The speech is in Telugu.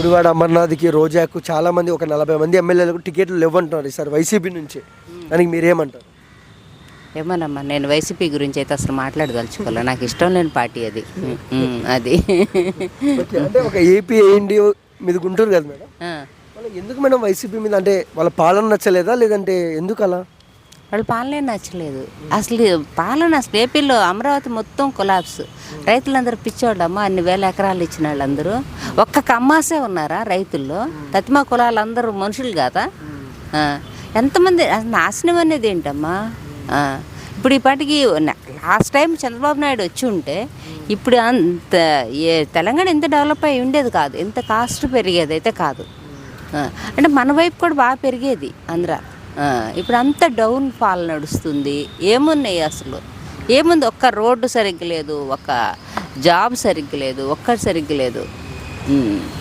గుడివాడ అమర్నాథ్కి, రోజాకు చాలామంది ఒక 40 మంది ఎమ్మెల్యేలకు టికెట్లు లేవంటున్నారు ఈసారి వైసీపీ నుంచి. దానికి మీరేమంటారు? ఏమోనమ్మా, నేను వైసీపీ గురించి అయితే అసలు మాట్లాడదలుచుకోలే. నాకు ఇష్టం లేని పార్టీ అది. అది ఓకే, అంటే ఒక ఏపీ ఏండి మీద గుంటూరు కదా మేడం, ఆ. వాళ్ళకి ఎందుకు మేడం వైసీపీ మీద, అంటే వాళ్ళ పాలన నచ్చలేదా లేదంటే ఎందుకు అలా? వాళ్ళ పాలనే నచ్చలేదు అసలు. పాలన అసలు ఏపీలో అమరావతి మొత్తం కొలాప్స్. రైతులందరూ పిచ్చోళ్ళమ్మా, అన్ని వేల ఎకరాలు ఇచ్చిన వాళ్ళందరూ ఒక్క కమ్మాసే ఉన్నారా రైతుల్లో? తతిమా కులాలందరూ మనుషులు కాదా? ఎంతమంది అసలు నాశనం అనేది ఏంటమ్మా? ఇప్పుడు ఈ పాటికి లాస్ట్ టైం చంద్రబాబు నాయుడు వచ్చి ఉంటే ఇప్పుడు అంత తెలంగాణ ఎంత డెవలప్ అయ్యి ఉండేది కాదు, ఎంత కాస్ట్ పెరిగేది అయితే కాదు. అంటే మన వైపు కూడా బాగా పెరిగేది ఆంధ్ర. ఇప్పుడు అంత డౌన్ ఫాల్ నడుస్తుంది. ఏమున్నాయి అసలు? ఏముంది? ఒక్క రోడ్డు సరిగ్గా లేదు, ఒక జాబ్ సరిగ్గా లేదు, ఒక్కటి సరిగ్గా లేదు.